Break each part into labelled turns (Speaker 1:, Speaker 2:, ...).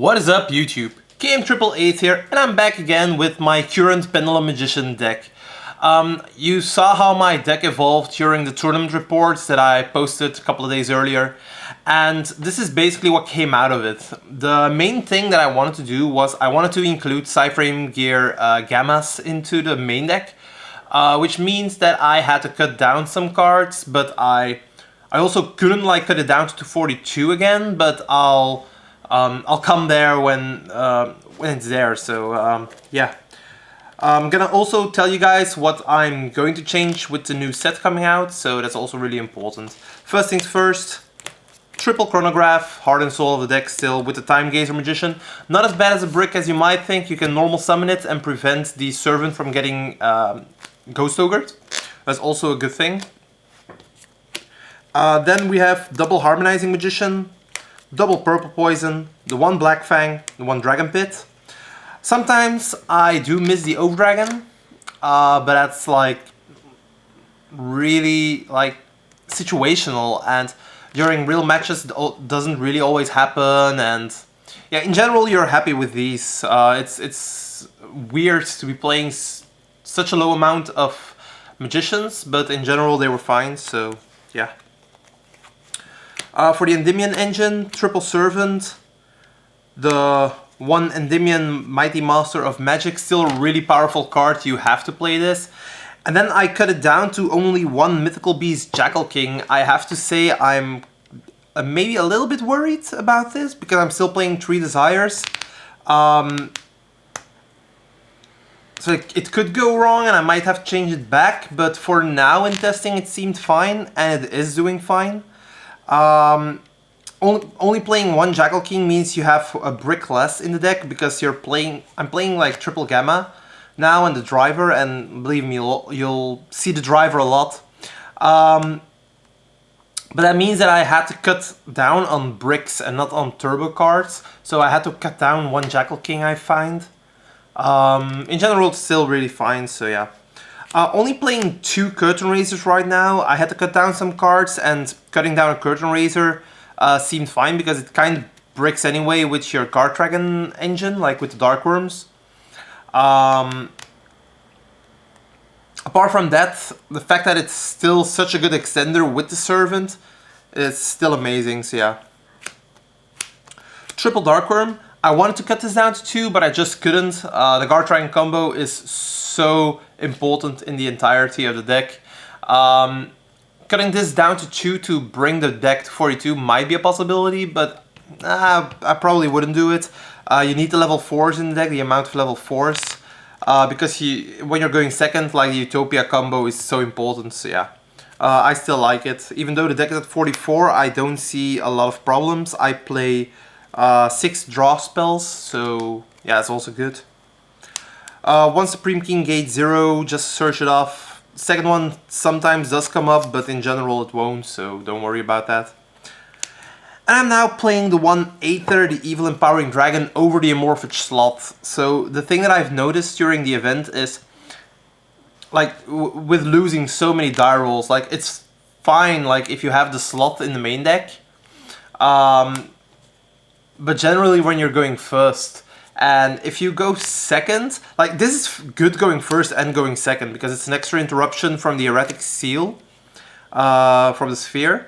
Speaker 1: What is up, YouTube? KM888 here, and I'm back again with my current Pendulum Magician deck. You saw how my deck evolved during the tournament reports that I posted a couple of days earlier, and this is basically what came out of it. The main thing that I wanted to do was I wanted to include Psy-Frame gear Gammas into the main deck, which means that I had to cut down some cards, but I also couldn't cut it down to 242 again, but I'll come there when it's there. So yeah, I'm gonna also tell you guys what I'm going to change with the new set coming out. So that's also really important. First things first, triple chronograph, heart and soul of the deck still with the Time Gazer Magician. Not as bad as a brick as you might think. You can normal summon it and prevent the servant from getting ghost ogred. That's also a good thing. Then we have double harmonizing magician, double purple poison, the one black fang, the one dragon pit. Sometimes I do miss the oak dragon, but that's really situational, and during real matches it doesn't really always happen. And yeah, in general you're happy with these. It's weird to be playing such a low amount of magicians, but in general they were fine. So yeah. For the Endymion engine, triple servant, the one Endymion Mighty Master of Magic, still a really powerful card, you have to play this. And then I cut it down to only one Mythical Beast Jackal King. I have to say I'm maybe a little bit worried about this, because I'm still playing 3 Desires. So it could go wrong and I might have to change it back, but for now in testing it seemed fine, and it is doing fine. Only playing one Jackal King means you have a brick less in the deck, because I'm playing triple gamma now and the driver, and believe me, you'll see the driver a lot. But that means that I had to cut down on bricks and not on turbo cards, so I had to cut down one Jackal King, I find. In general it's still really fine, so yeah. Only playing 2 Curtain Raisers right now. I had to cut down some cards, and cutting down a Curtain Raiser seemed fine, because it kind of bricks anyway with your Guard Dragon engine, like with the Dark Worms. Apart from that, the fact that it's still such a good extender with the Servant is still amazing, so yeah. Triple Dark Worm. I wanted to cut this down to 2, but I just couldn't. The Guard Dragon combo is so important in the entirety of the deck. Cutting this down to 2 to bring the deck to 42 might be a possibility, but I probably wouldn't do it. You need the level 4s in the deck, the amount of level 4s, because when you're going second, the Utopia combo is so important, so yeah. I still like it. Even though the deck is at 44, I don't see a lot of problems. I play 6 draw spells, so yeah, it's also good. One Supreme King Gate 0, just search it off. Second one sometimes does come up, but in general it won't, so don't worry about that. And I'm now playing the one Aether, the Evil Empowering Dragon, over the Amorphage slot. So the thing that I've noticed during the event is, with losing so many die rolls, it's fine if you have the slot in the main deck. But generally when you're going first, and if you go second, this is good going first and going second, because it's an extra interruption from the Erratic Seal, from the Sphere,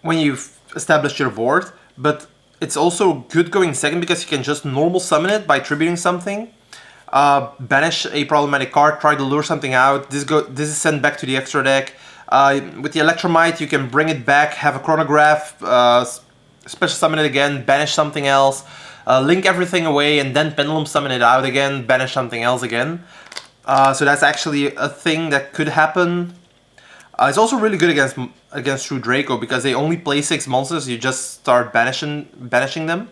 Speaker 1: when you've established your board. But it's also good going second, because you can just normal summon it by tributing something, banish a problematic card, try to lure something out. This is sent back to the extra deck. With the Electromite you can bring it back, have a chronograph, special summon it again, banish something else, link everything away, and then pendulum summon it out again, banish something else again. So that's actually a thing that could happen. It's also really good against True Draco, because they only play 6 monsters, you just start banishing them.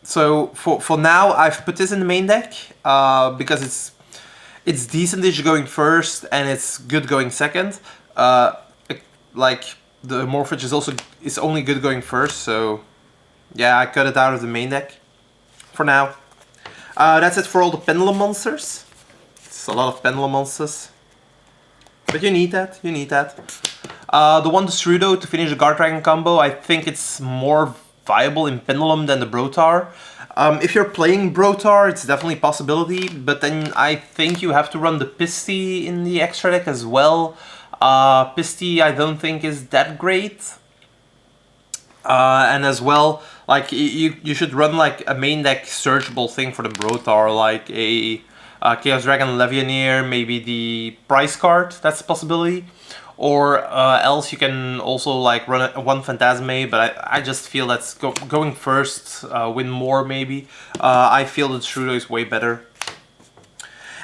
Speaker 1: So for now I've put this in the main deck, because it's decent-ish going first, and it's good going second. The Morphage is only good going first, so yeah, I cut it out of the main deck for now. That's it for all the Pendulum monsters. It's a lot of Pendulum monsters, but you need that. The one Destrudo to finish the Guard Dragon combo, I think it's more viable in Pendulum than the Brotar. If you're playing Brotar, it's definitely a possibility, but then I think you have to run the Pisty in the extra deck as well. Pisty I don't think is that great. And as well, like you should run like a main deck searchable thing for the Brotar, like a Chaos Dragon Levianeer, maybe the price card, that's a possibility. Or else you can also like run one Phantasme, but I just feel that's going first, win more maybe. I feel the Destrudo is way better.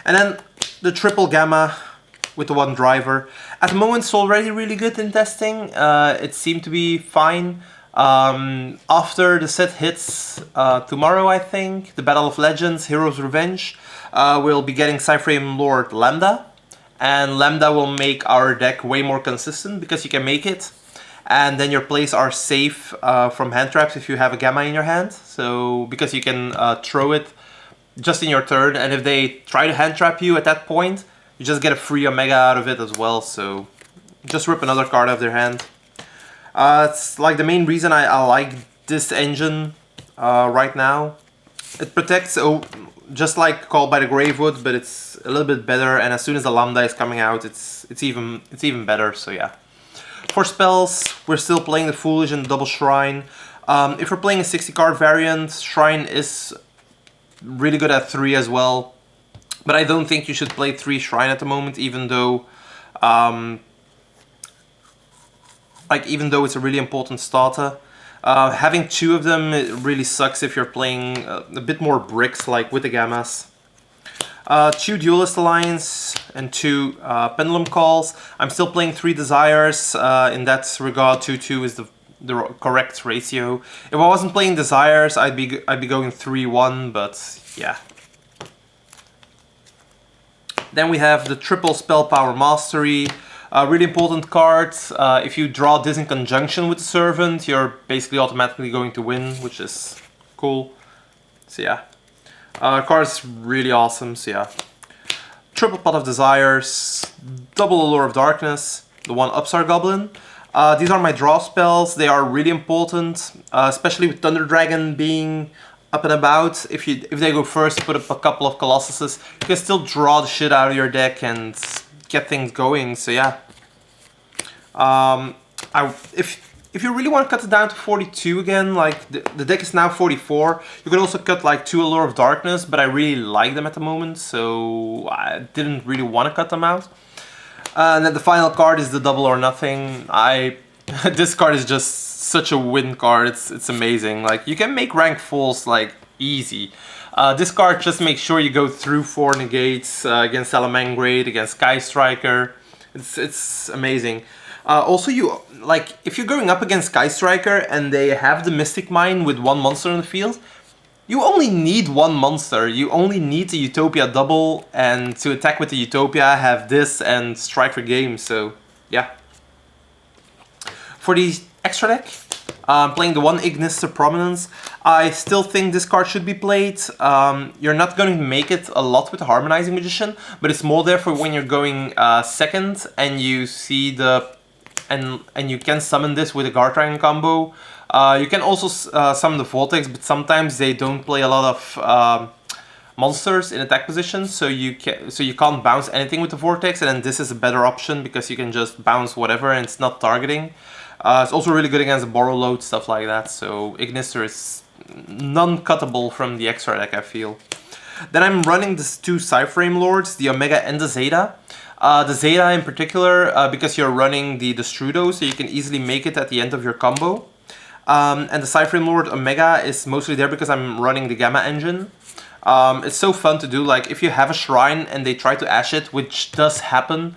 Speaker 1: And then the triple Gamma with the one driver. At the moment it's already really good in testing, it seemed to be fine. After the set hits tomorrow, I think, the Battle of Legends, Heroes Revenge, we'll be getting Psy-Frame Lord Lambda. And Lambda will make our deck way more consistent because you can make it. And then your plays are safe from hand traps if you have a Gamma in your hand. So, because you can throw it just in your turn, and if they try to hand trap you at that point, you just get a free Omega out of it as well. So, just rip another card out of their hand. It's like the main reason I like this engine right now. It protects, just like Called by the Gravewood, but it's a little bit better. And as soon as the Lambda is coming out, it's even better. So yeah. For spells, we're still playing the Foolish and the Double Shrine. If we're playing a 60 card variant, Shrine is really good at 3 as well. But I don't think you should play 3 Shrine at the moment, even though it's a really important starter. Having 2 of them, it really sucks if you're playing a bit more bricks, like with the Gammas. 2 Duelist Alliance and 2 Pendulum Calls. I'm still playing 3 Desires. In that regard, 2-2 is the correct ratio. If I wasn't playing Desires, I'd be going 3-1, but yeah. Then we have the triple Spell Power Mastery. Really important card. If you draw this in conjunction with the Servant, you're basically automatically going to win, which is cool. So yeah. Card's really awesome, so yeah. Triple Pot of Desires, double Allure of Darkness, the one Upstart Goblin. These are my draw spells. They are really important, especially with Thunder Dragon being up and about. If they go first, put up a couple of Colossuses, you can still draw the shit out of your deck and get things going. So yeah. If you really want to cut it down to 42 again, like the deck is now 44, you can also cut like 2 Allure of Darkness, but I really like them at the moment, so I didn't really want to cut them out. And then the final card is the Double or Nothing. This card is just such a win card, it's amazing. Like, you can make rank fulls like easy. This card just makes sure you go through 4 negates against Salamangreat, against Sky Striker. It's amazing. Also, if you're going up against Sky Striker and they have the Mystic Mine with 1 monster in the field, you only need 1 monster. You only need the Utopia double, and to attack with the Utopia, have this and strike for game. So yeah. For the extra deck, playing the one Ignister Prominence, I still think this card should be played. You're not going to make it a lot with the Harmonizing Magician, but it's more there for when you're going second and you see the and you can summon this with a Guard Dragon combo. You can also summon the Vortex, but sometimes they don't play a lot of monsters in attack positions, so you can't bounce anything with the Vortex, and then this is a better option because you can just bounce whatever and it's not targeting. It's also really good against Borrow Load, stuff like that, so Ignister is non-cuttable from the extra deck, I feel. Then I'm running these 2 Psy-Frame Lords, the Omega and the Zeta. The Zeta in particular, because you're running the Destrudo, so you can easily make it at the end of your combo. And the Psy-Frame Lord Omega is mostly there because I'm running the Gamma engine. It's so fun to do, like if you have a Shrine and they try to Ash it, which does happen,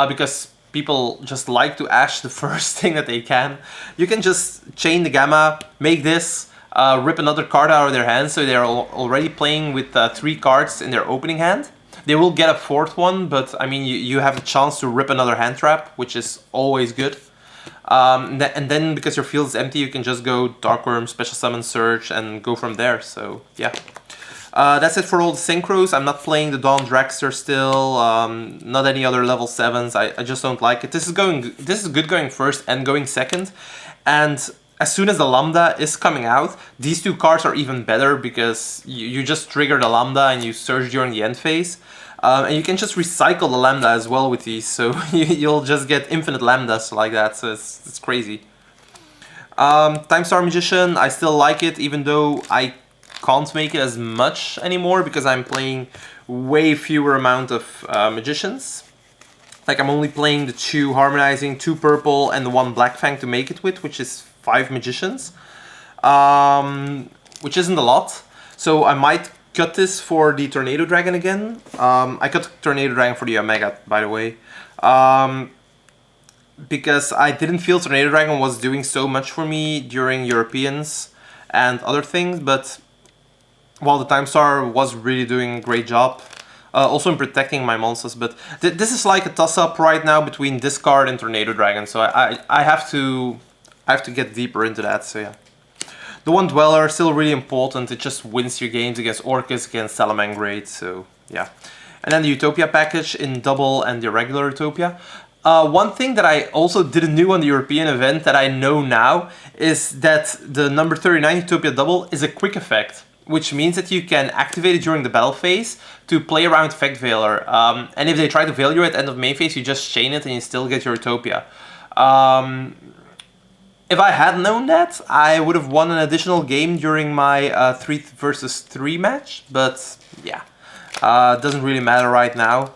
Speaker 1: because people just like to Ash the first thing that they can, you can just chain the Gamma, make this, rip another card out of their hand, so they're already playing with 3 cards in their opening hand. They will get a 4th one, but I mean, you have the chance to rip another hand trap, which is always good. And then because your field is empty, you can just go Dark Worm, Special Summon, Surge, and go from there. So yeah. That's it for all the synchros. I'm not playing the Dawn Dragster still, not any other level 7s. I just don't like it. This is good going first and going second. And as soon as the Lambda is coming out, these two cards are even better because you just trigger the Lambda and you surge during the end phase. And you can just recycle the Lambda as well with these, so you'll just get infinite Lambdas like that, so it's crazy. Time Star Magician, I still like it, even though I can't make it as much anymore because I'm playing way fewer amount of Magicians. Like I'm only playing the 2 Harmonizing, 2 Purple and the 1 Black Fang to make it with, which is 5 Magicians. Which isn't a lot. So I might cut this for the Tornado Dragon again. I cut Tornado Dragon for the Omega, by the way. Because I didn't feel Tornado Dragon was doing so much for me during Europeans and other things, but while the Time Star was really doing a great job. Also in protecting my monsters, but this is like a toss-up right now between this card and Tornado Dragon, so I have to get deeper into that, so yeah. The 1 Dweller, still really important, it just wins your games against Orcus, against Salamangreat, so yeah. And then the Utopia package in double and the regular Utopia. One thing that I also didn't know on the European event that I know now is that the number 39 Utopia double is a quick effect, which means that you can activate it during the battle phase to play around Effect Veiler. And if they try to Veil you at the end of main phase, you just chain it and you still get your Utopia. If I had known that, I would have won an additional game during my 3 versus 3 match, but yeah, it doesn't really matter right now.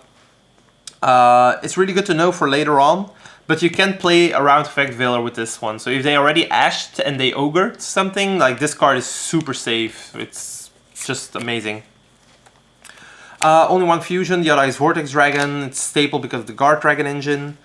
Speaker 1: It's really good to know for later on, but you can play around Effect Veiler with this one. So if they already ashed and they ogred something, like this card is super safe. It's just amazing. Only 1 fusion, the other is Vortex Dragon. It's staple because of the Guard Dragon engine.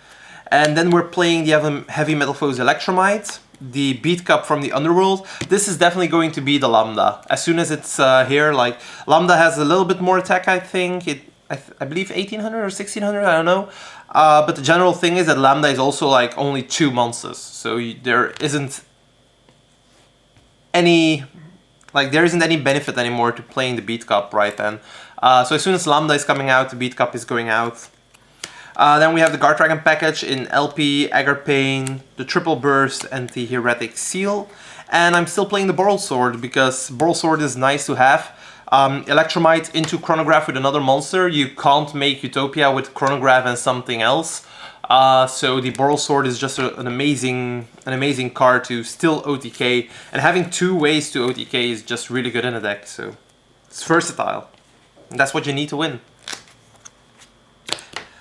Speaker 1: And then we're playing the Heavy Metal Foes Electromite, the Beat Cup from the Underworld. This is definitely going to be the Lambda. As soon as it's here, like, Lambda has a little bit more attack, I think. I believe 1800 or 1600, I don't know. But the general thing is that Lambda is also like only 2 monsters. So there isn't any benefit anymore to playing the Beat Cup right then. So as soon as Lambda is coming out, the Beat Cup is going out. Then we have the Guard Dragon package in LP, Agarpain, the Triple Burst, and the Heretic Seal. And I'm still playing the Boral Sword because Boral Sword is nice to have. Electromite into Chronograph with another monster. You can't make Utopia with Chronograph and something else. So the Boral Sword is just an amazing card to still OTK. And having 2 ways to OTK is just really good in a deck. So it's versatile. And that's what you need to win.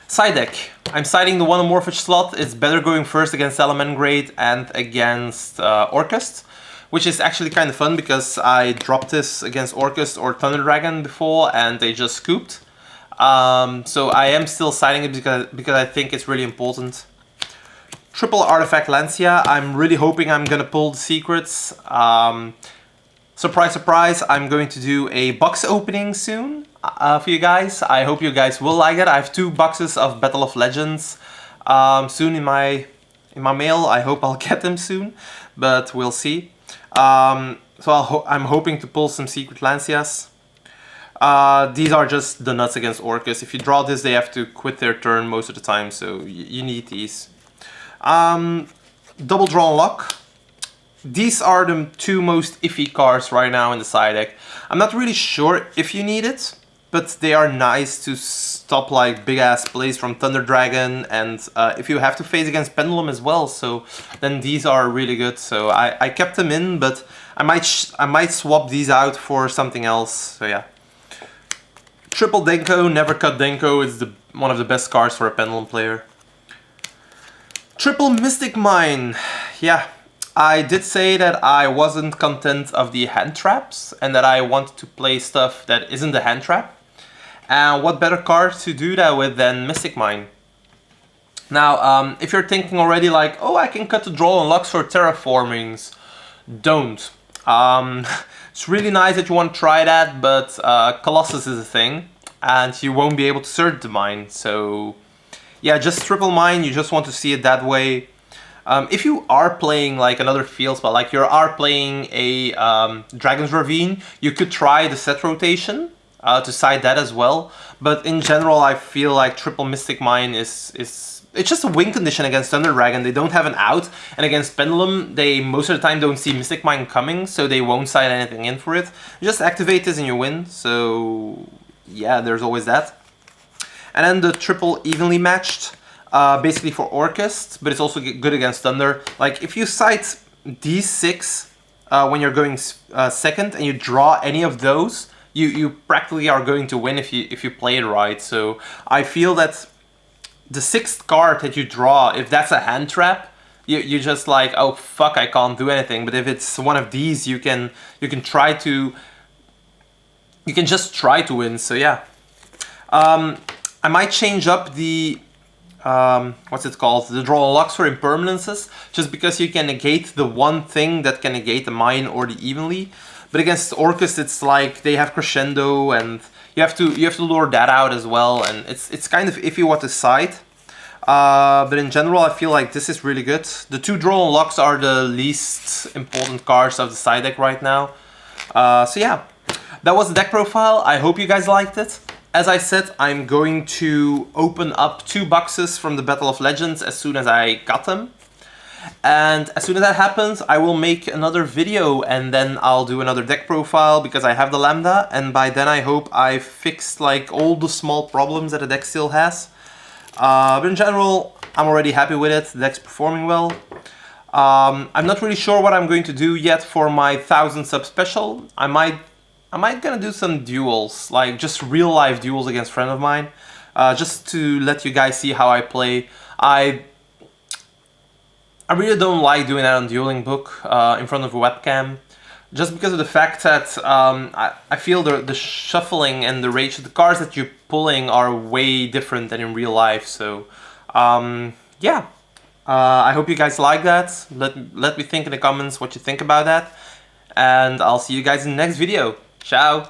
Speaker 1: Side deck. I'm siding the 1 Amorphous slot. It's better going first against Salamangreat and against Orcust, which is actually kind of fun because I dropped this against Orcust or Thunder Dragon before and they just scooped. So I am still siding it because I think it's really important. Triple Artifact Lancia. I'm really hoping I'm gonna pull the secrets. Surprise, surprise, I'm going to do a box opening soon for you guys. I hope you guys will like it. I have 2 boxes of Battle of Legends soon in my mail. I hope I'll get them soon, but we'll see. So I'm hoping to pull some Secret Lancias. These are just the nuts against Orcus. If you draw this, they have to quit their turn most of the time, so you need these. Double Draw and Lock. These are the 2 most iffy cards right now in the side deck. I'm not really sure if you need it, but they are nice to stop like big ass plays from Thunder Dragon, and if you have to face against Pendulum as well, so then these are really good. So I kept them in, but I might swap these out for something else. So yeah. Triple Denko, Never Cut Denko is one of the best cards for a Pendulum player. Triple Mystic Mine. Yeah. I did say that I wasn't content of the hand traps and that I wanted to play stuff that isn't a hand trap. And what better card to do that with than Mystic Mine? Now, if you're thinking already like, oh, I can cut the draw and locks for terraformings, don't. It's really nice that you want to try that, but Colossus is a thing and you won't be able to search the mine. So yeah, just triple mine, you just want to see it that way. If you are playing like another field spell, like you are playing a Dragon's Ravine, you could try the set rotation to side that as well. But in general, I feel like triple Mystic Mine is it's just a win condition against Thunder Dragon. They don't have an out, and against Pendulum, they most of the time don't see Mystic Mine coming, so they won't side anything in for it. You just activate this and you win, so yeah, there's always that. And then the triple evenly matched, basically for Orcust, but it's also good against Thunder. Like, if you side these 6 when you're going second, and you draw any of those, you practically are going to win if you play it right. So I feel that the 6th card that you draw, if that's a hand trap, you just like, oh fuck, I can't do anything. But if it's one of these, you can just try to win. So yeah, I might change up the what's it called? The draw locks for impermanences, just because you can negate the one thing that can negate the mine or the evenly. But against Orcust, it's like they have crescendo, and you have to lure that out as well, and it's kind of iffy what to side. But in general, I feel like this is really good. The 2 draw locks are the least important cards of the side deck right now. So yeah, that was the deck profile. I hope you guys liked it. As I said, I'm going to open up 2 boxes from the Battle of Legends as soon as I got them. And as soon as that happens, I will make another video, and then I'll do another deck profile because I have the Lambda, and by then I hope I've fixed like all the small problems that the deck still has. But in general, I'm already happy with it. The deck's performing well. I'm not really sure what I'm going to do yet for my 1000 sub special. I might gonna do some duels, like just real life duels against friend of mine, just to let you guys see how I play. I really don't like doing that on Dueling Book in front of a webcam, just because of the fact that I feel the shuffling and the range of the cards that you're pulling are way different than in real life. So yeah, I hope you guys like that. Let me think in the comments what you think about that, and I'll see you guys in the next video. Ciao!